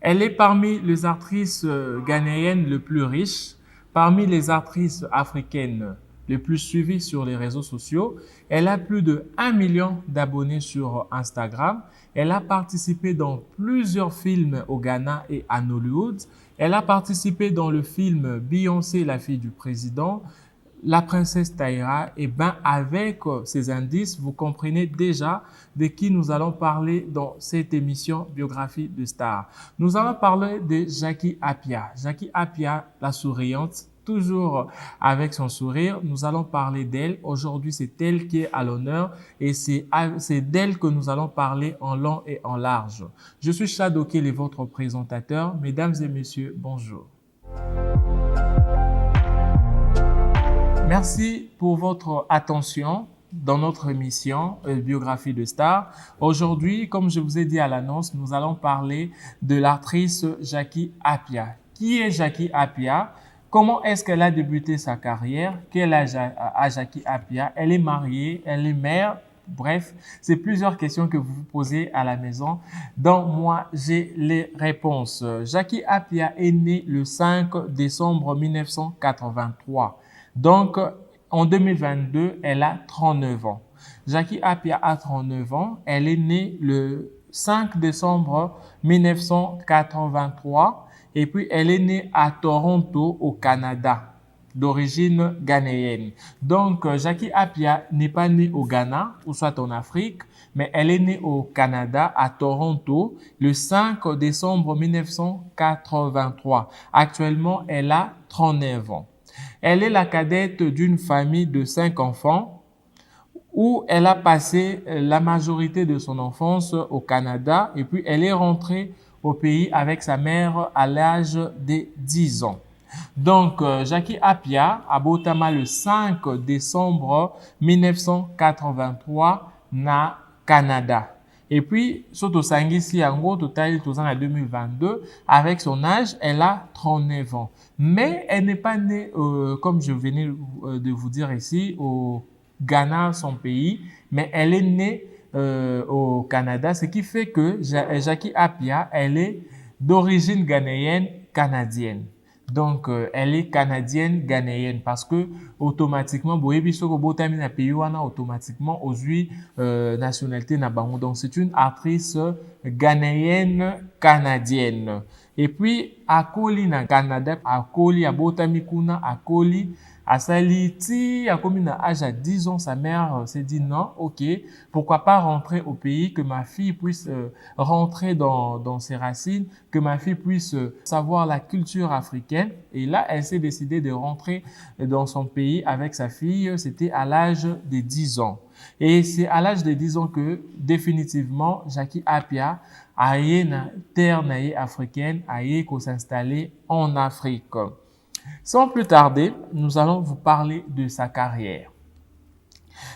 Elle est parmi les actrices ghanéennes les plus riches, parmi les actrices africaines les plus suivies sur les réseaux sociaux. Elle a plus de 1 million d'abonnés sur Instagram. Elle a participé dans plusieurs films au Ghana et à Hollywood. Elle a participé dans le film Beyoncé, la fille du président, la princesse Taïra. Et bien, avec ces indices, vous comprenez déjà de qui nous allons parler dans cette émission Biographie de Star. Nous allons parler de Jackie Appiah. Jackie Appiah, la souriante, toujours avec son sourire. Nous allons parler d'elle. Aujourd'hui, c'est elle qui est à l'honneur et c'est d'elle que nous allons parler en long et en large. Je suis Chad Okele, votre présentateur. Mesdames et messieurs, bonjour. Merci pour votre attention dans notre émission Biographie de Star. Aujourd'hui, comme je vous ai dit à l'annonce, nous allons parler de l'actrice Jackie Appiah. Qui est Jackie Appiah? Comment est-ce qu'elle a débuté sa carrière? Quel âge a Jackie Appiah? Elle est mariée, elle est mère. Bref, c'est plusieurs questions que vous vous posez à la maison. Donc, moi, j'ai les réponses. Jackie Appiah est née le 5 décembre 1983. Donc, en 2022, elle a 39 ans. Jackie Appiah a 39 ans. Elle est née le 5 décembre 1983. Et puis, elle est née à Toronto, au Canada, d'origine ghanéenne. Donc, Jackie Appiah n'est pas née au Ghana ou soit en Afrique, mais elle est née au Canada, à Toronto, le 5 décembre 1983. Actuellement, elle a 39 ans. Elle est la cadette d'une famille de 5 enfants où elle a passé la majorité de son enfance au Canada et puis elle est rentrée au pays avec sa mère à l'âge de 10 ans. Donc, Jackie Appiah a botama le 5 décembre 1983 na Canada. Et puis, soto sangisi yango total en 2022, avec son âge, elle a 39 ans. Mais elle n'est pas née, comme je venais de vous dire ici, au Ghana, son pays, mais elle est née au Canada, ce qui fait que Jackie Appiah, elle est d'origine ghanéenne, canadienne. Donc, elle est canadienne-ghanéenne parce que automatiquement, automatiquement, aujourd'hui, nationalité na bango. Donc, c'est une actrice ghanéenne-canadienne. Et puis, akoli na Canada, akoli abotami kuna, akoli asali ti akomi na âge à 10 ans, sa mère s'est dit non, ok, pourquoi pas rentrer au pays, que ma fille puisse rentrer dans ses racines, que ma fille puisse savoir la culture africaine. Et là, elle s'est décidée de rentrer dans son pays avec sa fille. C'était à l'âge de 10 ans. Et c'est à l'âge de 10 ans que définitivement, Jackie Appiah a eu na terre africaine, a eu s'installer en Afrique. Sans plus tarder, nous allons vous parler de sa carrière.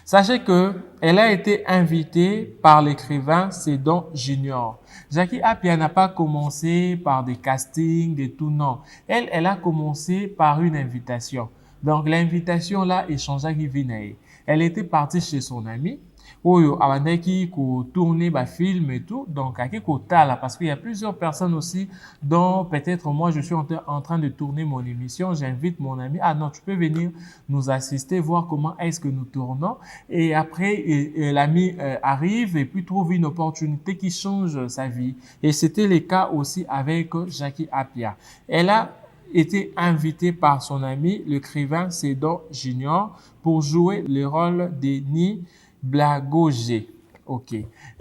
Sachez qu'elle a été invitée par l'écrivain Sédon Junior. Jackie Appiah n'a pas commencé par des castings et tout, non. Elle a commencé par une invitation. Donc, l'invitation là, échangea qui venait. Elle était partie chez son ami. Oyo abandaki ko tourner ba film et tout, donc à qui là parce qu'il y a plusieurs personnes aussi dont peut-être moi je suis en train de tourner mon émission, j'invite mon ami, ah non, tu peux venir nous assister, voir comment est-ce que nous tournons, et après l'ami arrive et puis trouve une opportunité qui change sa vie. Et c'était le cas aussi avec Jackie Appiah. Elle a été invitée par son ami l'écrivain Sédon Junior pour jouer le rôle de Ni Blagojé. Ok.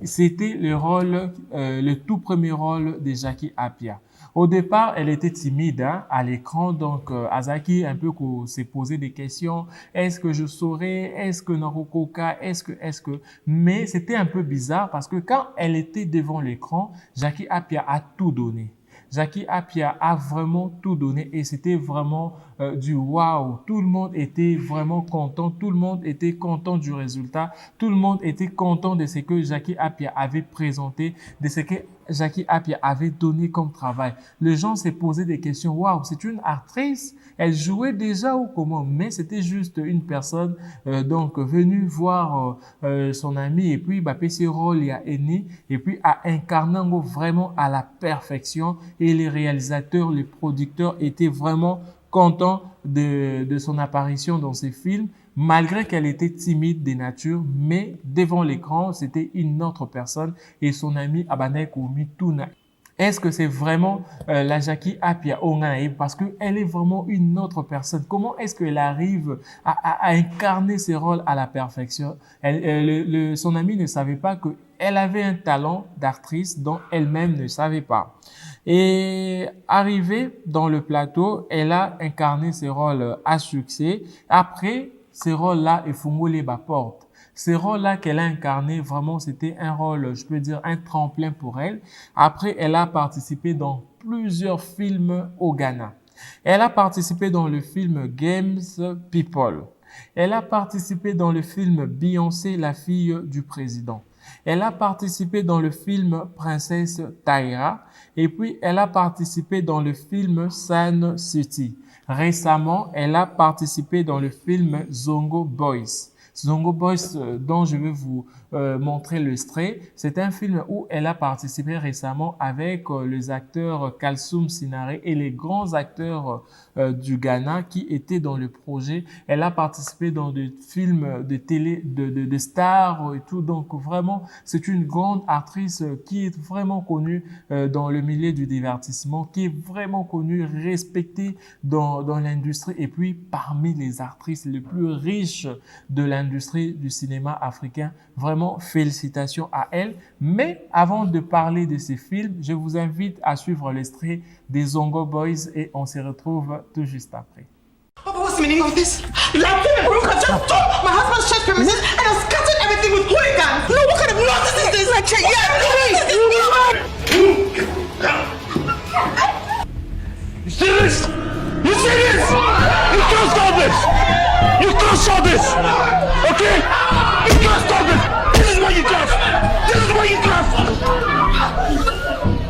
C'était le tout premier rôle de Jackie Appiah. Au départ, elle était timide à l'écran, donc Azaki un peu s'est posé des questions. Est-ce que je saurais? Est-ce que Narokoka? Est-ce que? Mais c'était un peu bizarre parce que quand elle était devant l'écran, Jackie Appiah a tout donné. Jackie Appiah a vraiment tout donné et c'était vraiment du waouh. Tout le monde était vraiment content, tout le monde était content du résultat, tout le monde était content de ce que Jackie Appiah avait présenté, de ce que Jackie Appiah avait donné comme travail. Les gens s'est posé des questions. Waouh, c'est une actrice. Elle jouait déjà ou comment? Mais c'était juste une personne donc venue voir son ami et puis ce rôle il a aimé et puis a incarné vraiment à la perfection et les réalisateurs, les producteurs étaient vraiment contents de son apparition dans ces films. Malgré qu'elle était timide de nature, mais devant l'écran, c'était une autre personne et son ami Abanek Omituna. Est-ce que c'est vraiment la Jackie Appiah Onganaï? Parce qu'elle est vraiment une autre personne. Comment est-ce qu'elle arrive à incarner ses rôles à la perfection? Son ami ne savait pas qu'elle avait un talent d'actrice dont elle-même ne savait pas. Et arrivée dans le plateau, elle a incarné ses rôles à succès. Après, ces rôles-là, il faut mouler ma porte. Ces rôles-là qu'elle a incarné, vraiment, c'était un rôle, je peux dire, un tremplin pour elle. Après, elle a participé dans plusieurs films au Ghana. Elle a participé dans le film Games People. Elle a participé dans le film Beyoncé, la fille du président. Elle a participé dans le film Princesse Tyra. Et puis, elle a participé dans le film Sun City. Récemment, elle a participé dans le film Zongo Boys. Zongo Boys, dont je vais vous montrer l'extrait, c'est un film où elle a participé récemment avec les acteurs Kalsoum Sinare et les grands acteurs du Ghana qui étaient dans le projet. Elle a participé dans des films de télé, de stars et tout. Donc vraiment, c'est une grande actrice qui est vraiment connue dans le milieu du divertissement, qui est vraiment connue, respectée dans l'industrie et puis parmi les actrices les plus riches de l'industrie du cinéma africain. Vraiment, félicitations à elle. Mais avant de parler de ces films, je vous invite à suivre l'extrait des Zongo Boys et on se retrouve tout juste après. Papa, what's the meaning of this? You like me? Ruka just took my husband's church premises and has scattered everything with hooligans. No, what kind of nonsense is this? Like, You see this? You see this? You can't stop this! You can't stop this! Okay? You can't stop this! This is what you got! This is what you got!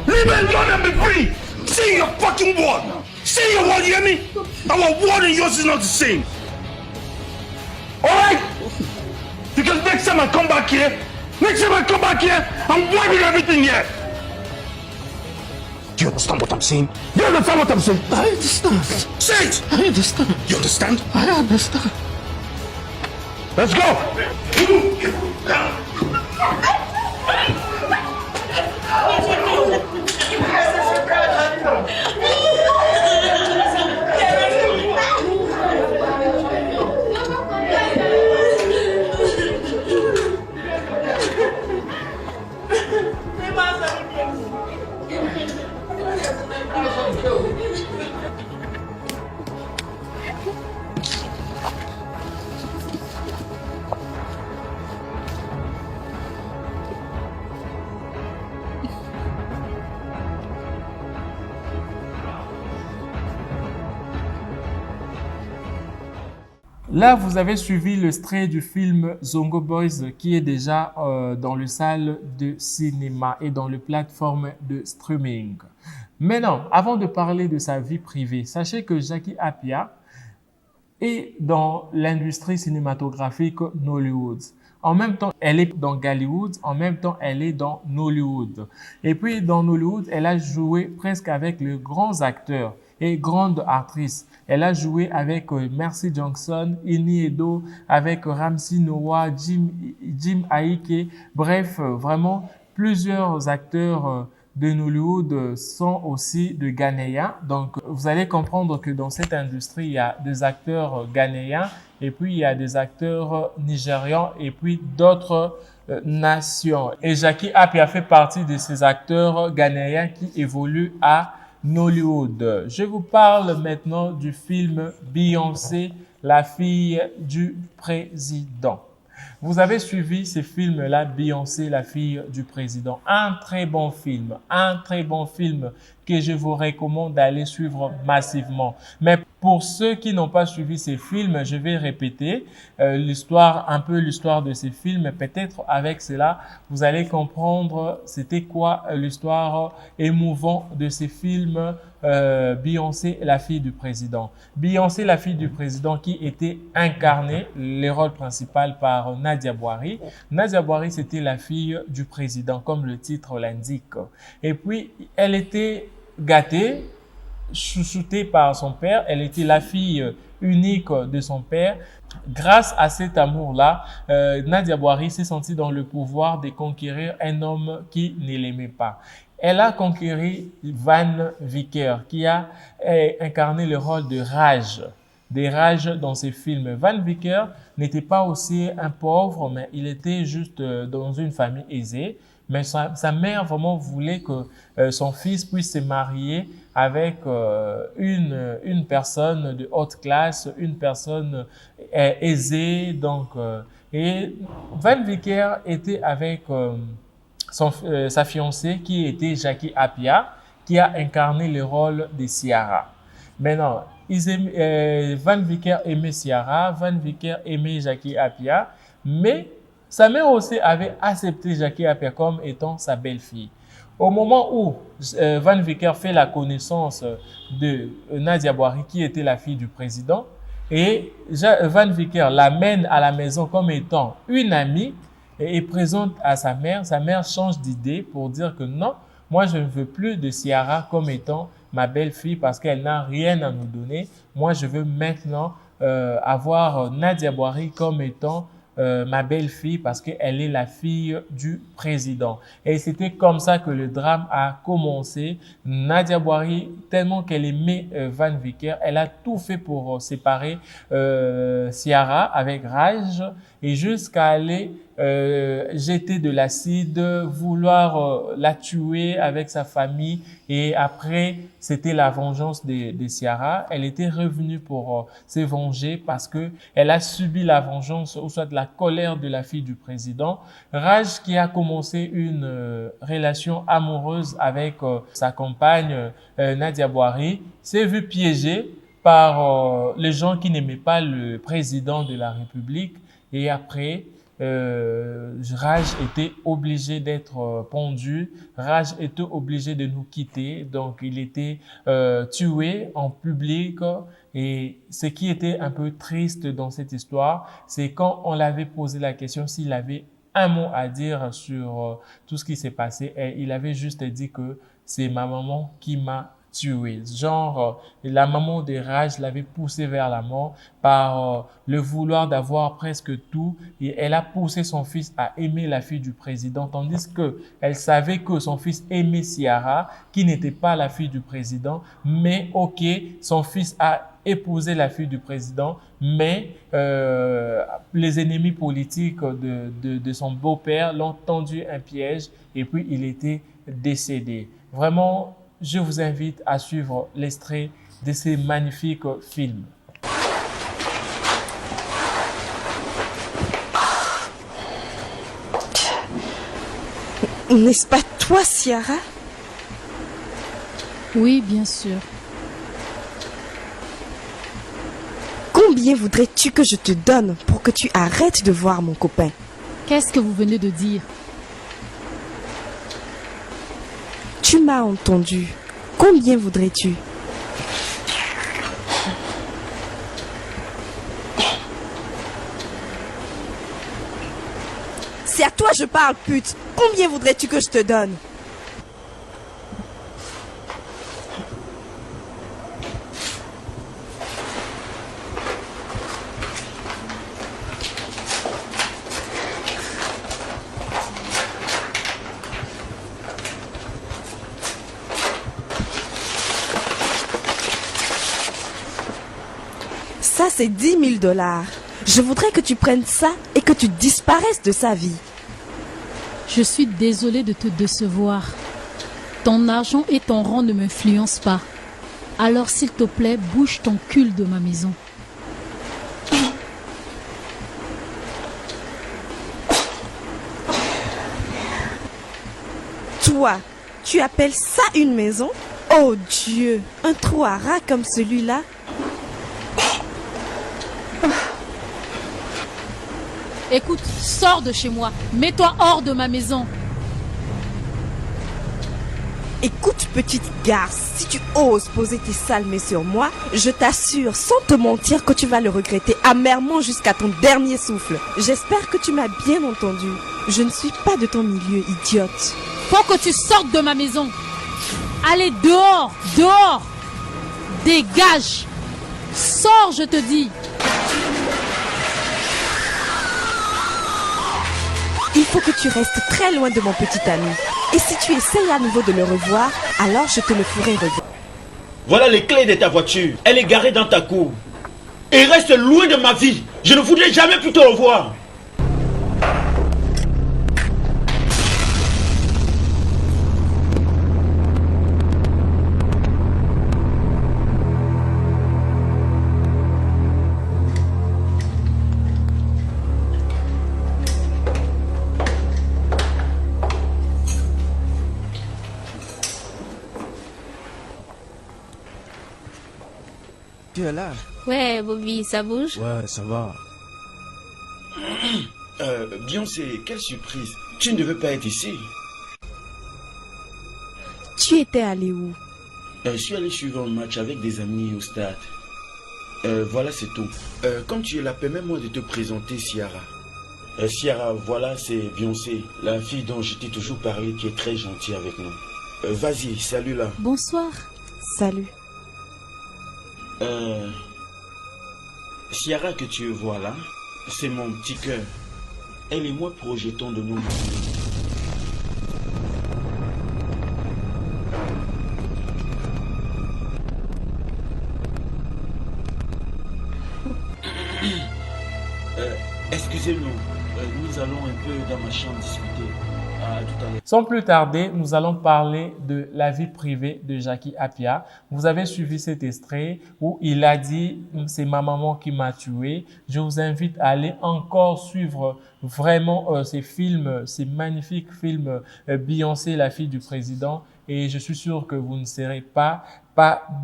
Leave me alone and be free! Say your fucking word! Say your word, you hear me? Our word and yours is not the same. Alright? Because next time I come back here, I'm wiping everything here! Do you understand what I'm saying? You understand what I'm saying? I understand. Say it! I understand. You understand? I understand. Let's go! Là, vous avez suivi l'extrait du film Zongo Boys qui est déjà dans le salle de cinéma et dans les plateformes de streaming. Maintenant, avant de parler de sa vie privée, sachez que Jackie Appiah est dans l'industrie cinématographique Nollywood. En même temps, elle est dans Gollywood, en même temps, elle est dans Nollywood. Et puis, dans Nollywood, elle a joué presque avec les grands acteurs et grandes actrices. Elle a joué avec Mercy Johnson, Ini Edo, avec Ramsey Noah, Jim Aike. Bref, vraiment, plusieurs acteurs de Nollywood sont aussi de Ghanéens. Donc, vous allez comprendre que dans cette industrie, il y a des acteurs ghanéens et puis il y a des acteurs nigérians et puis d'autres nations. Et Jackie Appiah fait partie de ces acteurs ghanéens qui évoluent à Nollywood. Je vous parle maintenant du film Beyoncé, la fille du président. Vous avez suivi ce film-là, Beyoncé, la fille du président. Un très bon film que je vous recommande d'aller suivre massivement. Mais pour ceux qui n'ont pas suivi ces films, je vais répéter un peu l'histoire de ces films. Peut-être avec cela, vous allez comprendre c'était quoi l'histoire émouvante de ces films Beyoncé, la fille du président. Beyoncé, la fille du président, qui était incarnée, le rôle principal par Nadia Boiry. Nadia Boiry, c'était la fille du président, comme le titre l'indique. Et puis, elle était gâtée, chouchoutée par son père. Elle était la fille unique de son père. Grâce à cet amour-là, Nadia Boiry s'est sentie dans le pouvoir de conquérir un homme qui ne l'aimait pas. Elle a conquéri Van Vicker, qui a incarné le rôle de Raj, dans ses films. Van Vicker n'était pas aussi un pauvre, mais il était juste dans une famille aisée. Mais sa mère vraiment voulait que son fils puisse se marier avec une personne de haute classe, une personne aisée. Donc, et Van Vicker était avec sa fiancée qui était Jackie Appiah, qui a incarné le rôle de Ciara. Maintenant, Van Vicker aimait Ciara, Van Vicker aimait Jackie Appiah, mais sa mère aussi avait accepté Jackie Appiah comme étant sa belle-fille. Au moment où Van Vicker fait la connaissance de Nadia Boiry, qui était la fille du président, et Van Vicker l'amène à la maison comme étant une amie, et présente à sa mère change d'idée pour dire que non, moi je ne veux plus de Ciara comme étant ma belle-fille parce qu'elle n'a rien à nous donner. Moi je veux maintenant avoir Nadia Boiry comme étant ma belle-fille parce qu'elle est la fille du président. Et c'était comme ça que le drame a commencé. Nadia Boiry, tellement qu'elle aimait Van Vicker, elle a tout fait pour séparer Ciara avec Raj et jusqu'à aller jeter de l'acide, vouloir la tuer avec sa famille. Et après, c'était la vengeance de Ciara. Elle était revenue pour se venger parce que elle a subi la vengeance ou soit la colère de la fille du président. Raj, qui a commencé une relation amoureuse avec sa compagne Nadia Boiry, s'est vu piégé par les gens qui n'aimaient pas le président de la République. Et après, Raj était obligé d'être pendu. Raj était obligé de nous quitter. Donc, il était tué en public. Et ce qui était un peu triste dans cette histoire, c'est quand on l'avait posé la question s'il avait un mot à dire sur tout ce qui s'est passé. Et il avait juste dit que c'est ma maman qui m'a tué. Genre, la maman de Raj l'avait poussé vers la mort par le vouloir d'avoir presque tout et elle a poussé son fils à aimer la fille du président tandis que elle savait que son fils aimait Ciara qui n'était pas la fille du président mais ok, son fils a épousé la fille du président mais les ennemis politiques de son beau-père l'ont tendu un piège et puis il était décédé. Vraiment, je vous invite à suivre l'extrait de ces magnifiques films. N'est-ce pas toi, Ciara? Oui, bien sûr. Combien voudrais-tu que je te donne pour que tu arrêtes de voir mon copain? Qu'est-ce que vous venez de dire? Tu m'as entendu. Combien voudrais-tu? C'est à toi je parle, pute. Combien voudrais-tu que je te donne? Ça, c'est 10 000 $. Je voudrais que tu prennes ça et que tu disparaisses de sa vie. Je suis désolée de te décevoir. Ton argent et ton rang ne m'influencent pas. Alors s'il te plaît, bouge ton cul de ma maison. Toi, tu appelles ça une maison? Oh Dieu, un trou à rat comme celui-là? Écoute, sors de chez moi. Mets-toi hors de ma maison. Écoute, petite garce, si tu oses poser tes sales mains sur moi, je t'assure, sans te mentir, que tu vas le regretter amèrement jusqu'à ton dernier souffle. J'espère que tu m'as bien entendu. Je ne suis pas de ton milieu, idiote. Faut que tu sortes de ma maison. Allez, dehors, dehors. Dégage. Sors, je te dis. Il faut que tu restes très loin de mon petit ami. Et si tu essayes à nouveau de me revoir, alors je te le ferai revoir. Voilà les clés de ta voiture. Elle est garée dans ta cour. Et reste loin de ma vie. Je ne voudrais jamais plus te revoir. Tu es là? Ouais, Bobby, ça bouge? Ouais, ça va. Beyoncé, quelle surprise. Tu ne devais pas être ici. Tu étais allé où? Je suis allé suivre un match avec des amis au stade. Voilà, c'est tout. Comme tu es là, permets-moi de te présenter Ciara. Ciara, voilà, c'est Beyoncé, la fille dont je t'ai toujours parlé, qui est très gentille avec nous. Vas-y, salut-la. Bonsoir. Salut. Ciara que tu vois là, c'est mon petit cœur. Elle et moi projetons de nous. Excusez-nous, nous allons un peu dans ma chambre discuter. À tout à l'heure. Sans plus tarder, nous allons parler de la vie privée de Jackie Appiah. Vous avez suivi cet extrait où il a dit « c'est ma maman qui m'a tué ». Je vous invite à aller encore suivre vraiment ces films, ces magnifiques films Beyoncé, la fille du président. Et je suis sûr que vous ne serez pas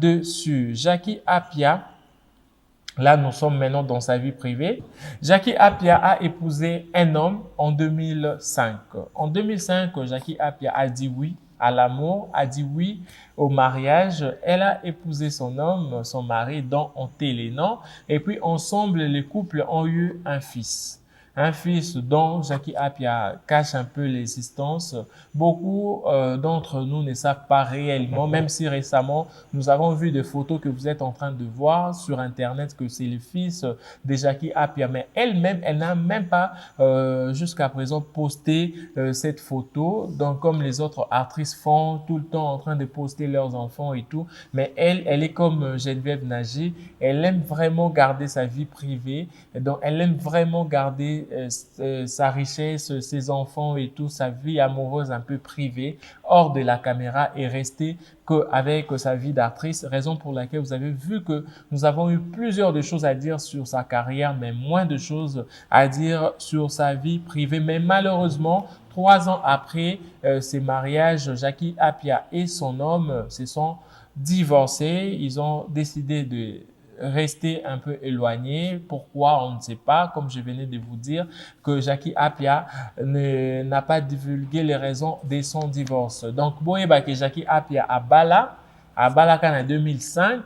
dessus. Jackie Appiah. Là, nous sommes maintenant dans sa vie privée. Jackie Appiah a épousé un homme en 2005. En 2005, Jackie Appiah a dit oui à l'amour, a dit oui au mariage. Elle a épousé son homme, son mari, dont on Télénon. Et puis, ensemble, les couples ont eu un fils. Un fils dont Jackie Appiah cache un peu l'existence. Beaucoup d'entre nous ne savent pas réellement, même si récemment, nous avons vu des photos que vous êtes en train de voir sur Internet que c'est le fils de Jackie Appiah. Mais elle-même, elle n'a même pas jusqu'à présent posté cette photo. Donc, comme les autres actrices font tout le temps en train de poster leurs enfants et tout. Mais elle est comme Geneviève Nagy. Elle aime vraiment garder sa vie privée. Donc, elle aime vraiment garder sa richesse, ses enfants et tout, sa vie amoureuse un peu privée, hors de la caméra et rester qu'avec sa vie d'actrice, raison pour laquelle vous avez vu que nous avons eu plusieurs de choses à dire sur sa carrière, mais moins de choses à dire sur sa vie privée. Mais malheureusement, 3 ans après ces mariages, Jackie Appiah et son homme se sont divorcés. Ils ont décidé de rester un peu éloigné. Pourquoi? On ne sait pas. Comme je venais de vous dire que Jackie Appiah n'a pas divulgué les raisons de son divorce. Donc, boyeba que Jackie Appiah a bala en 2005,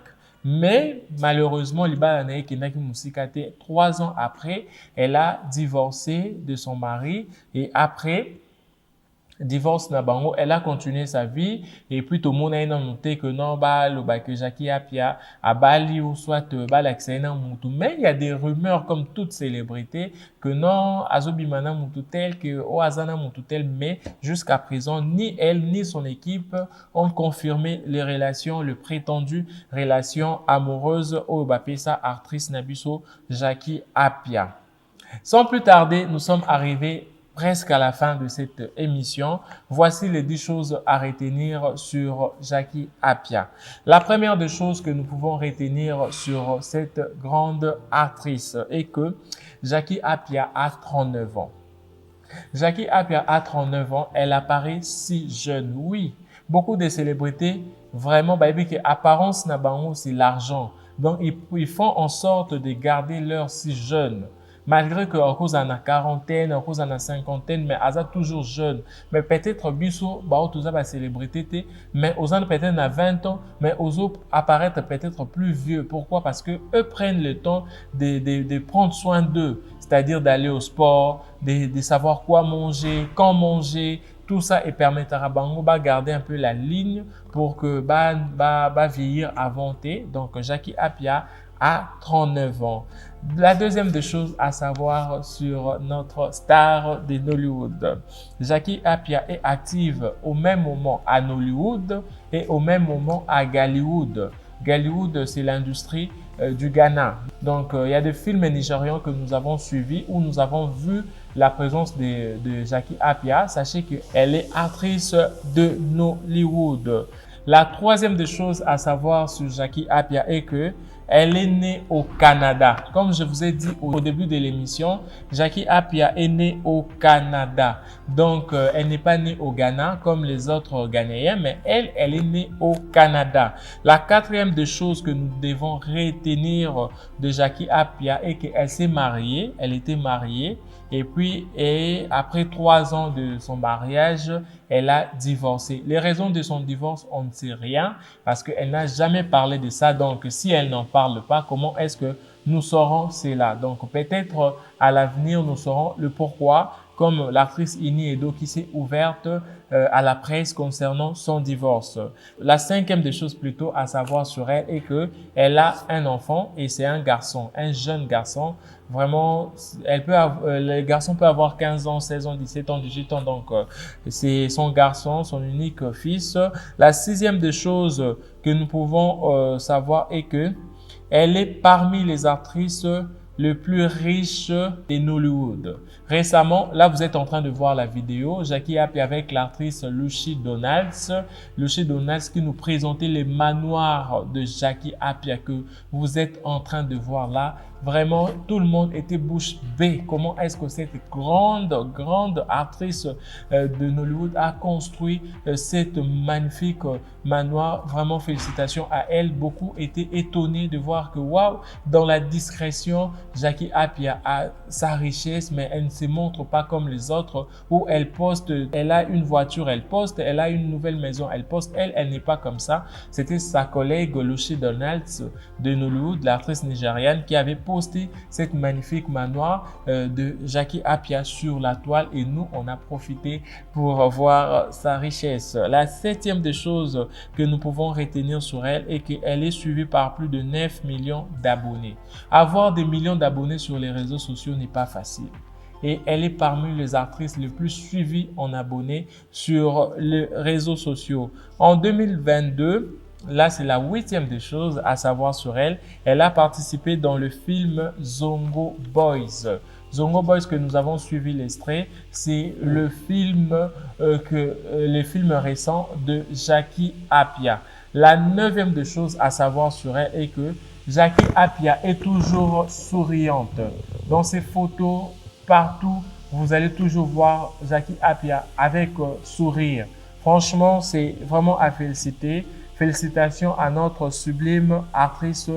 mais malheureusement, libala na ekenaki musika te. 3 ans après, elle a divorcé de son mari et après divorce na bango, elle a continué sa vie et puis tout le monde a noté que non que Jackie Appiah a bali ou soit balaxena mutu. Mais il y a des rumeurs comme toute célébrité que non azobimana mutu tel que oazana mutu tel, mais jusqu'à présent ni elle ni son équipe ont confirmé les relations, le prétendu relation amoureuse au bapesa actrice nabiso Jackie Appiah. Sans plus tarder, nous sommes arrivés presque à la fin de cette émission. Voici les 10 choses à retenir sur Jackie Appiah. La première des choses que nous pouvons retenir sur cette grande actrice est que Jackie Appiah a 39 ans. Jackie Appiah a 39 ans, elle apparaît si jeune, oui. beaucoup de célébrités, vraiment, apparence n'a bango, c'est l'argent. Donc, ils font en sorte de garder leur si jeune. Malgré que à cause en a quarantaine, à cause en a cinquantaine, mais Aza toujours jeune. Mais peut-être biso, tout ça célébrité, mais aux ans peut-être à 20 ans, mais aux autres apparaître peut-être plus vieux. Pourquoi? Parce que eux prennent le temps de prendre soin d'eux, c'est-à-dire d'aller au sport, de savoir quoi manger, quand manger. Tout ça et permettra à Bango de garder un peu la ligne pour que vieillir avant. Donc, Jackie Appiah a 39 ans. La deuxième des choses à savoir sur notre star de Nollywood. Jackie Appiah est active au même moment à Nollywood et au même moment à Gallywood. Gallywood, c'est l'industrie du Ghana. Donc, il y a des films nigérians que nous avons suivis où nous avons vu la présence de Jackie Appiah. Sachez qu'elle est actrice de Nollywood. La troisième des choses à savoir sur Jackie Appiah est que elle est née au Canada. Comme je vous ai dit au début de l'émission, Jackie Appiah est née au Canada. Donc, elle n'est pas née au Ghana comme les autres Ghanéens, mais elle est née au Canada. La quatrième des choses que nous devons retenir de Jackie Appiah est qu'elle s'est mariée. Elle était mariée. Et puis, après 3 ans de son mariage, elle a divorcé. Les raisons de son divorce, on ne sait rien parce qu'elle n'a jamais parlé de ça. Donc, si elle n'en parle pas, comment est-ce que nous saurons cela? Donc, peut-être à l'avenir, nous saurons le pourquoi, comme l'actrice Ini Edo qui s'est ouverte à la presse concernant son divorce. La cinquième des choses plutôt à savoir sur elle est que elle a un enfant et c'est un garçon, un jeune garçon. Vraiment, le garçon peut avoir 15 ans, 16 ans, 17 ans, 18 ans. Donc, c'est son garçon, son unique fils. La sixième des choses que nous pouvons savoir est que elle est parmi les actrices le plus riche de Nollywood. Récemment, là, vous êtes en train de voir la vidéo, Jackie Appiah avec l'actrice Lucy Donalds. Lucy Donalds qui nous présentait les manoirs de Jackie Appiah que vous êtes en train de voir là. Vraiment, tout le monde était bouche bée. Comment est-ce que cette grande actrice de Nollywood a construit cette magnifique manoir? Vraiment, félicitations à elle. Beaucoup étaient étonnés de voir que, waouh, dans la discrétion, Jackie Appiah a sa richesse, mais elle ne se montre pas comme les autres où elle poste, elle a une voiture, elle poste, elle a une nouvelle maison, elle poste. Elle n'est pas comme ça. C'était sa collègue Lucy Donalds de Nollywood, l'actrice nigériane, qui avait posté cette magnifique manoir de Jackie Appiah sur la toile et nous, on a profité pour voir sa richesse. La septième des choses que nous pouvons retenir sur elle est qu'elle est suivie par plus de 9 millions d'abonnés. Avoir des millions d'abonnés sur les réseaux sociaux n'est pas facile. Et elle est parmi les actrices les plus suivies en abonnés sur les réseaux sociaux. En 2022, là, c'est la 8e des choses à savoir sur elle. Elle a participé dans le film Zongo Boys. Zongo Boys que nous avons suivi l'extrait, c'est le film récent de Jackie Appiah. La 9e des choses à savoir sur elle est que Jackie Appiah est toujours souriante. Dans ses photos, partout, vous allez toujours voir Jackie Appiah avec sourire. Franchement, c'est vraiment à féliciter. Félicitations à notre sublime actrice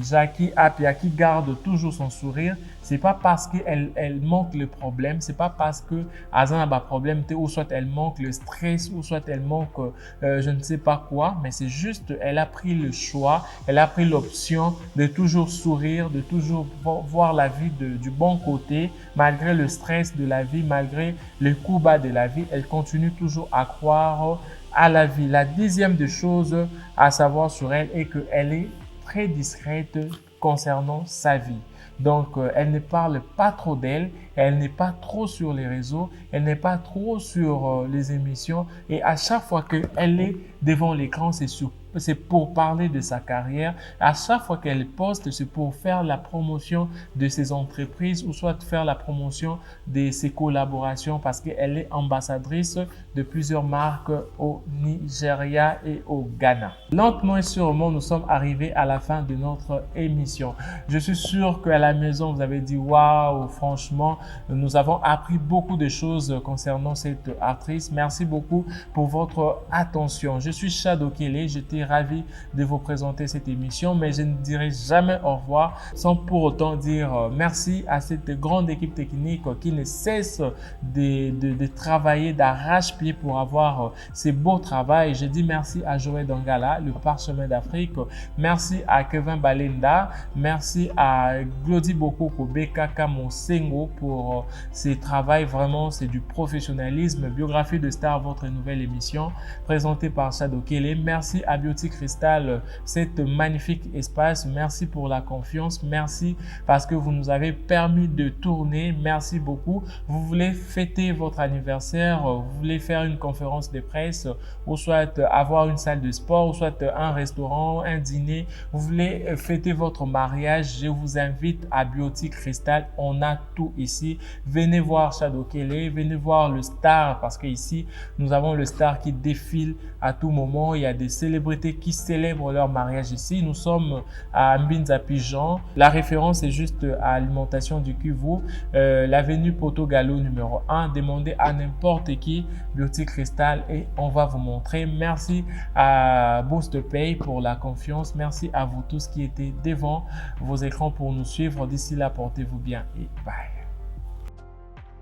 Jackie Appiah qui garde toujours son sourire. C'est pas parce qu'elle manque le problème, c'est pas parce que Azan a un problème, ou soit elle manque le stress, ou soit elle manque je ne sais pas quoi, mais c'est juste, elle a pris le choix, elle a pris l'option de toujours sourire, de toujours voir la vie du bon côté, malgré le stress de la vie, malgré le coup bas de la vie, elle continue toujours à croire à la vie. La 10e des choses à savoir sur elle est qu'elle est très discrète concernant sa vie. Donc, elle ne parle pas trop d'elle, elle n'est pas trop sur les réseaux, elle n'est pas trop sur les émissions. Et à chaque fois qu'elle est devant l'écran, c'est sur c'est pour parler de sa carrière. À chaque fois qu'elle poste, c'est pour faire la promotion de ses entreprises ou soit faire la promotion de ses collaborations parce qu'elle est ambassadrice de plusieurs marques au Nigeria et au Ghana. Lentement et sûrement, nous sommes arrivés à la fin de notre émission. Je suis sûr qu'à la maison, vous avez dit waouh, franchement, nous avons appris beaucoup de choses concernant cette actrice. Merci beaucoup pour votre attention. Je suis Chad Okele, j'étais ravi de vous présenter cette émission, mais je ne dirai jamais au revoir sans pour autant dire merci à cette grande équipe technique qui ne cesse de travailler d'arrache-pied pour avoir ces beaux travaux. Je dis merci à Joël Dangala, le parchemin d'Afrique. Merci à Kevin Balenda. Merci à Glody Bokoko Bekaka Monsengo pour ses travaux. Vraiment, c'est du professionnalisme. Biographie de star, votre nouvelle émission présentée par Chad Okele. Merci à Beauty Crystal, cet magnifique espace. Merci pour la confiance. Merci parce que vous nous avez permis de tourner. Merci beaucoup. Vous voulez fêter votre anniversaire, vous voulez faire une conférence de presse ou soit avoir une salle de sport ou soit un restaurant, un dîner. Vous voulez fêter votre mariage. Je vous invite à Beauty Crystal. On a tout ici. Venez voir Chad Okele, venez voir le star parce qu'ici, nous avons le star qui défile à tout moment. Il y a des célébrités qui célèbrent leur mariage ici. Nous sommes à Mbinza Pigeon. La référence est juste à Alimentation du Kivu, l'avenue Poto-Gallo numéro 1. Demandez à n'importe qui Beauty Crystal et on va vous montrer. Merci à Boost Pay pour la confiance. Merci à vous tous qui étaient devant vos écrans pour nous suivre. D'ici là, portez-vous bien et bye.